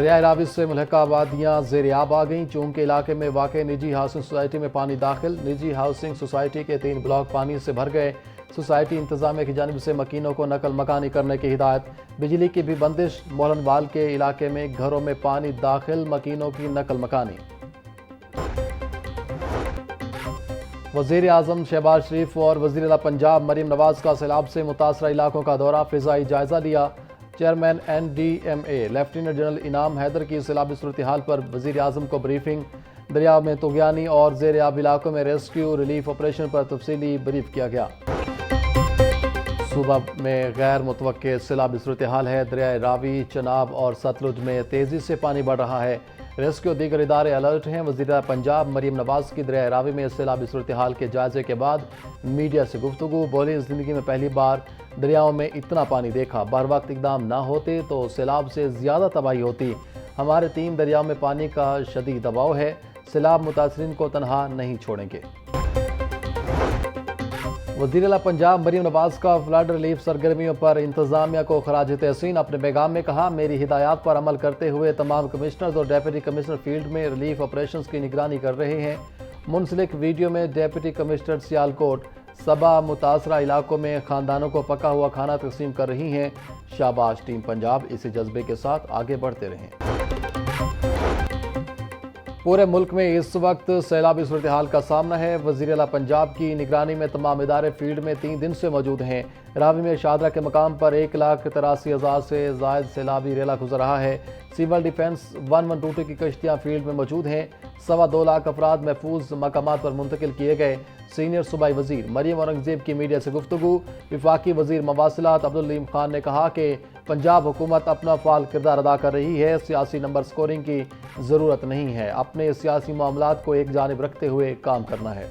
دریائے راوی سے ملحقہ آبادیاں زیر آب آ گئیں، چونکہ علاقے میں واقع نجی ہاؤسنگ سوسائٹی میں پانی داخل۔ نجی ہاؤسنگ سوسائٹی کے 3 بلاک پانی سے بھر گئے۔ سوسائٹی انتظامیہ کی جانب سے مکینوں کو نقل مکانی کرنے کی ہدایت۔ بجلی کی بھی بندش، مولن وال کے علاقے میں گھروں میں پانی داخل، مکینوں کی نقل مکانی۔ وزیر اعظم شہباز شریف اور وزیر اعلیٰ پنجاب مریم نواز کا سیلاب سے متاثرہ علاقوں کا دورہ، فضائی جائزہ لیا۔ چیئرمین NDMA لیفٹیننٹ جنرل انعام حیدر کی سیلابی صورتحال پر وزیر اعظم کو بریفنگ۔ دریا میں طغیانی اور زیر آب علاقوں میں ریسکیو ریلیف آپریشن پر تفصیلی بریف کیا گیا۔ صوبہ میں غیر متوقع سیلابی صورتحال ہے۔ دریائے راوی، چناب اور ستلج میں تیزی سے پانی بڑھ رہا ہے۔ ریسکیو دیگر ادارے الرٹ ہیں۔ وزیر اعلیٰ پنجاب مریم نواز کی دریائے راوی میں سیلابی صورتحال کے جائزے کے بعد میڈیا سے گفتگو، بولی زندگی میں پہلی بار دریاؤں میں اتنا پانی دیکھا، بر وقت اقدام نہ ہوتے تو سیلاب سے زیادہ تباہی ہوتی۔ ہمارے 3 دریاؤں میں پانی کا شدید دباؤ ہے، سیلاب متاثرین کو تنہا نہیں چھوڑیں گے۔ وزیر اعلیٰ پنجاب مریم نواز کا فلڈ ریلیف سرگرمیوں پر انتظامیہ کو خراج تحسین۔ اپنے پیغام میں کہا، میری ہدایات پر عمل کرتے ہوئے تمام کمشنرز اور ڈیپٹی کمشنر فیلڈ میں ریلیف آپریشنز کی نگرانی کر رہے ہیں۔ منسلک ویڈیو میں ڈیپٹی کمشنر سیالکوٹ سبا متاثرہ علاقوں میں خاندانوں کو پکا ہوا کھانا تقسیم کر رہی ہیں۔ شاباش ٹیم پنجاب، اسی جذبے کے ساتھ آگے بڑھتے رہیں۔ پورے ملک میں اس وقت سیلابی صورتحال کا سامنا ہے۔ وزیر اعلیٰ پنجاب کی نگرانی میں تمام ادارے فیلڈ میں 3 دن سے موجود ہیں۔ راوی میں شاہدرہ کے مقام پر 1,83,000 سے زائد سیلابی ریلا گزر رہا ہے۔ سول ڈیفنس 1122 کی کشتیاں فیلڈ میں موجود ہیں۔ 2.25 لاکھ افراد محفوظ مقامات پر منتقل کیے گئے۔ سینئر صوبائی وزیر مریم اورنگزیب کی میڈیا سے گفتگو۔ وفاقی وزیر مواصلات عبدالعلیم خان نے کہا کہ پنجاب حکومت اپنا فعال کردار ادا کر رہی ہے، سیاسی نمبر سکورنگ کی ضرورت نہیں ہے، اپنے سیاسی معاملات کو ایک جانب رکھتے ہوئے کام کرنا ہے۔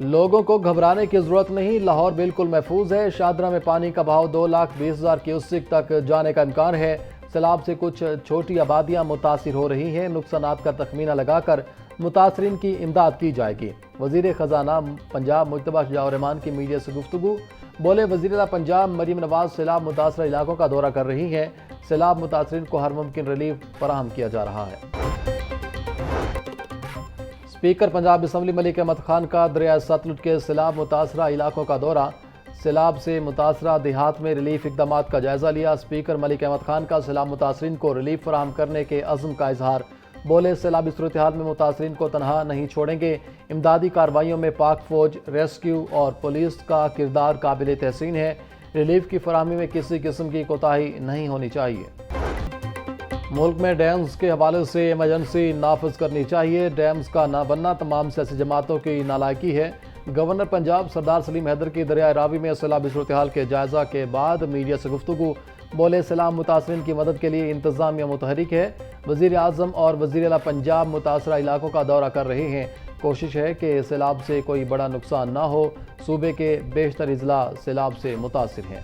لوگوں کو گھبرانے کی ضرورت نہیں، لاہور بالکل محفوظ ہے۔ شاہدرہ میں پانی کا بہاؤ 2,20,000 کیوسک تک جانے کا امکان ہے۔ سیلاب سے کچھ چھوٹی آبادیاں متاثر ہو رہی ہیں، نقصانات کا تخمینہ لگا کر متاثرین کی امداد کی جائے گی۔ وزیر خزانہ پنجاب مجتبیٰ شجاع الرحمان کی میڈیا سے گفتگو، بولے زیر اعلیٰ پنجاب مریم نواز سیلاب متاثرہ علاقوں کا دورہ کر رہی ہیں، سیلاب متاثرین کو ہر ممکن ریلیف فراہم کیا جا رہا ہے۔ اسپیکر پنجاب اسمبلی ملک احمد خان کا دریائے ستلج کے سیلاب متاثرہ علاقوں کا دورہ، سیلاب سے متاثرہ دیہات میں ریلیف اقدامات کا جائزہ لیا۔ اسپیکر ملک احمد خان کا سیلاب متاثرین کو ریلیف فراہم کرنے کے عزم کا اظہار، بولے سیلابی صورتحال میں متاثرین کو تنہا نہیں چھوڑیں گے۔ امدادی کارروائیوں میں پاک فوج، ریسکیو اور پولیس کا کردار قابل تحسین ہے۔ ریلیف کی فراہمی میں کسی قسم کی کوتاہی نہیں ہونی چاہیے۔ ملک میں ڈیمز کے حوالے سے ایمرجنسی نافذ کرنی چاہیے۔ ڈیمز کا نہ بننا تمام سیاسی جماعتوں کی نالائقی ہے۔ گورنر پنجاب سردار سلیم حیدر کی دریائے راوی میں سیلابی صورتحال کے جائزہ کے بعد میڈیا سے گفتگو، بولے سیلاب متاثرین کی مدد کے لیے انتظامیہ متحرک ہے۔ وزیر اعظم اور وزیر اعلیٰ پنجاب متاثرہ علاقوں کا دورہ کر رہے ہیں۔ کوشش ہے کہ سیلاب سے کوئی بڑا نقصان نہ ہو۔ صوبے کے بیشتر اضلاع سیلاب سے متاثر ہیں۔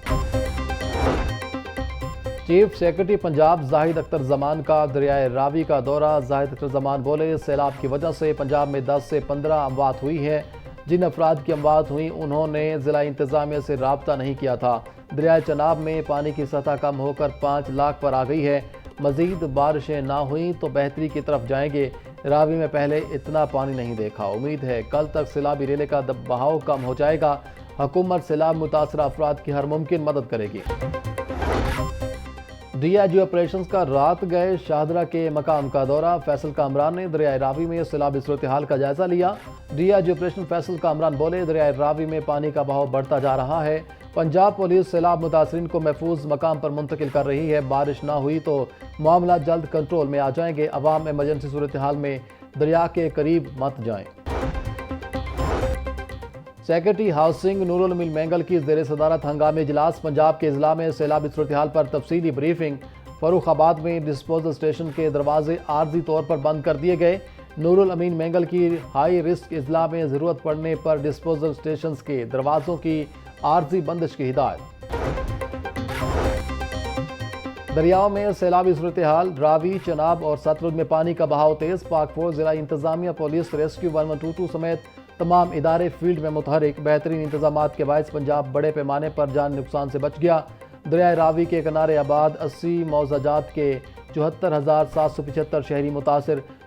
چیف سیکرٹری پنجاب زاہد اختر زمان کا دریائے راوی کا دورہ، زاہد اختر زمان بولے سیلاب کی وجہ سے پنجاب میں 10 سے 15 اموات ہوئی ہیں۔ جن افراد کی اموات ہوئیں انہوں نے ضلع انتظامیہ سے رابطہ نہیں کیا تھا۔ دریائے چناب میں پانی کی سطح کم ہو کر 5 لاکھ پر آ گئی ہے۔ مزید بارشیں نہ ہوئیں تو بہتری کی طرف جائیں گے۔ راوی میں پہلے اتنا پانی نہیں دیکھا، امید ہے کل تک سیلابی ریلے کا بہاؤ کم ہو جائے گا۔ حکومت سیلاب متاثرہ افراد کی ہر ممکن مدد کرے گی۔ ڈی آئی جی آپریشنز کا رات گئے شاہدرہ کے مقام کا دورہ، فیصل کامران نے دریائے راوی میں سیلابی صورتحال کا جائزہ لیا۔ D I G operation Faisal Kamran بولے دریائے راوی میں پانی کا بہاؤ بڑھتا جا رہا ہے۔ پنجاب پولیس سیلاب متاثرین کو محفوظ مقام پر منتقل کر رہی ہے۔ بارش نہ ہوئی تو معاملات جلد کنٹرول میں آ جائیں گے۔ عوام ایمرجنسی صورتحال میں دریا کے قریب مت جائیں۔ سیکرٹری ہاؤسنگ نور الامین مینگل کی زیر صدارت ہنگامی اجلاس، پنجاب کے اضلاع میں سیلابی صورتحال پر تفصیلی بریفنگ۔ فروخ آباد میں ڈسپوزل اسٹیشن کے دروازے عارضی طور پر بند کر دیے گئے۔ نور الامین مینگل کی ہائی رسک اضلاع میں ضرورت پڑنے پر ڈسپوزل اسٹیشنز کے دروازوں کی عارضی بندش کی ہدایت۔ دریاؤں میں سیلابی صورتحال، راوی، چناب اور ستلج میں پانی کا بہاؤ تیز، پاک فوج، ضلع انتظامیہ، پولیس، ریسکیو 1122 سمیت تمام ادارے فیلڈ میں متحرک۔ بہترین انتظامات کے باعث پنجاب بڑے پیمانے پر جان نقصان سے بچ گیا۔ دریائے راوی کے کنارے آباد 80 موضوعات کے 74,775 شہری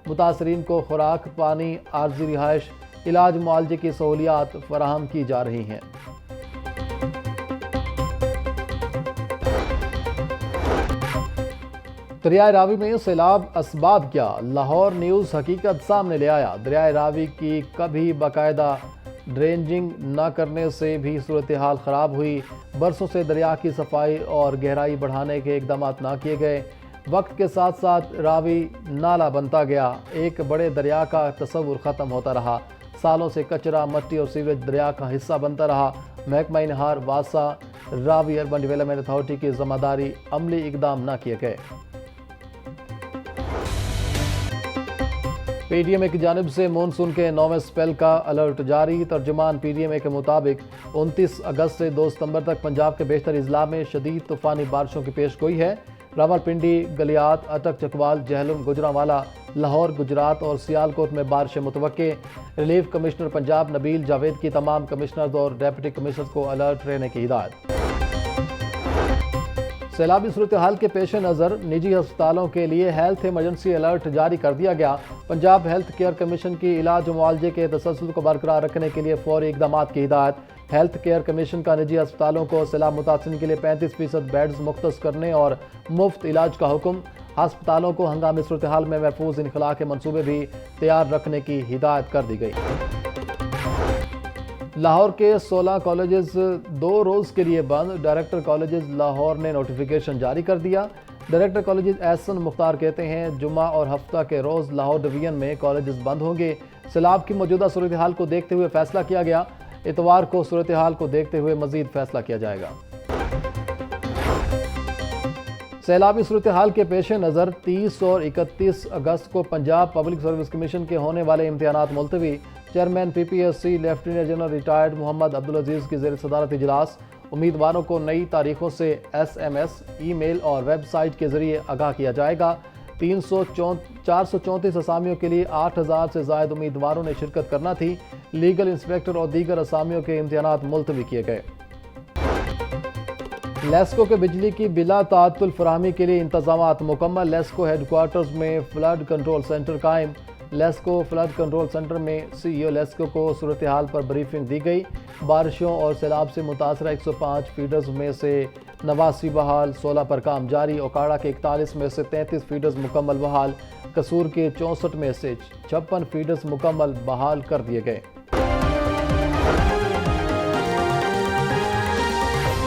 متاثرین کو خوراک، پانی، عارضی رہائش، علاج معالجے کی سہولیات فراہم کی جا رہی ہیں۔ دریائے راوی میں سیلاب اسباب کیا؟ لاہور نیوز حقیقت سامنے لے آیا۔ دریائے راوی کی کبھی باقاعدہ ڈرینجنگ نہ کرنے سے بھی صورتحال خراب ہوئی۔ برسوں سے دریا کی صفائی اور گہرائی بڑھانے کے اقدامات نہ کیے گئے۔ وقت کے ساتھ ساتھ راوی نالہ بنتا گیا، ایک بڑے دریا کا تصور ختم ہوتا رہا۔ سالوں سے کچرا، مٹی اور سیوریج دریا کا حصہ بنتا رہا۔ محکمہ نہار، واسا، راوی اربن ڈیولپمنٹ اتھارٹی کی ذمہ داری عملی اقدام نہ کیے گئے۔ پی ڈی ایم اے کی جانب سے مونسون کے 9ویں سپیل کا الرٹ جاری۔ ترجمان پی ڈی ایم اے کے مطابق 29 اگست سے 2 ستمبر تک پنجاب کے بیشتر اضلاع میں شدید طوفانی بارشوں کی پیش گوئی ہے۔ راولپنڈی، گلیات، اٹک، چکوال، جہلم، گوجرانوالا، لاہور، گجرات اور سیالکوٹ میں بارشیں متوقع۔ ریلیف کمشنر پنجاب نبیل جاوید کی تمام کمشنرز اور ڈیپٹی کمشنرز کو الرٹ رہنے کی ہدایت۔ سیلابی صورتحال کے پیش نظر نجی ہسپتالوں کے لیے ہیلتھ ایمرجنسی الرٹ جاری کر دیا گیا۔ پنجاب ہیلتھ کیئر کمیشن کی علاج و معالجے کے تسلسل کو برقرار رکھنے کے لیے فوری اقدامات کی ہدایت۔ ہیلتھ کیئر کمیشن کا نجی ہسپتالوں کو سیلاب متاثرین کے لیے 35% بیڈز مختص کرنے اور مفت علاج کا حکم۔ ہسپتالوں کو ہنگامی صورتحال میں محفوظ انخلاء کے منصوبے بھی تیار رکھنے کی ہدایت کر دی گئی۔ لاہور کے 16 کالجز 2 روز کے لیے بند۔ ڈائریکٹر کالجز لاہور نے نوٹیفیکیشن جاری کر دیا۔ ڈائریکٹر کالجز احسن مختار کہتے ہیں جمعہ اور ہفتہ کے روز لاہور ڈویژن میں کالجز بند ہوں گے۔ سیلاب کی موجودہ صورتحال کو دیکھتے ہوئے فیصلہ کیا گیا۔ اتوار کو صورتحال کو دیکھتے ہوئے مزید فیصلہ کیا جائے گا۔ سیلابی صورتحال کے پیش نظر 30 اور 31 اگست کو پنجاب پبلک سروس کمیشن کے ہونے والے امتحانات ملتوی۔ Chairman P P S C lieutenant general retired Muhammad Abdul Aziz کی زیر صدارت اجلاس۔ امیدواروں کو نئی تاریخوں سے S M S, e mail اور ویب سائٹ کے ذریعے آگاہ کیا جائے گا۔ 434 اسامیوں کے لیے 8000 سے زائد امیدواروں نے شرکت کرنا تھی۔ لیگل انسپیکٹر اور دیگر اسامیوں کے امتحانات ملتوی کیے گئے۔ لیسکو کے بجلی کی بلا تعطل فراہمی کے لیے انتظامات مکمل۔ لیسکو ہیڈ کوارٹرز میں فلڈ کنٹرول سینٹر قائم۔ لیسکو فلڈ کنٹرول سینٹر میں سی ای او لیسکو کو صورتحال پر بریفنگ دی گئی۔ بارشوں اور سیلاب سے متاثرہ 105 فیڈرز میں سے 89 بحال، 16 پر کام جاری۔ اوکاڑا کے 41 میں سے 33 فیڈرز مکمل بحال۔ قصور کے 64 میں سے 56 فیڈرز مکمل بحال کر دیے گئے۔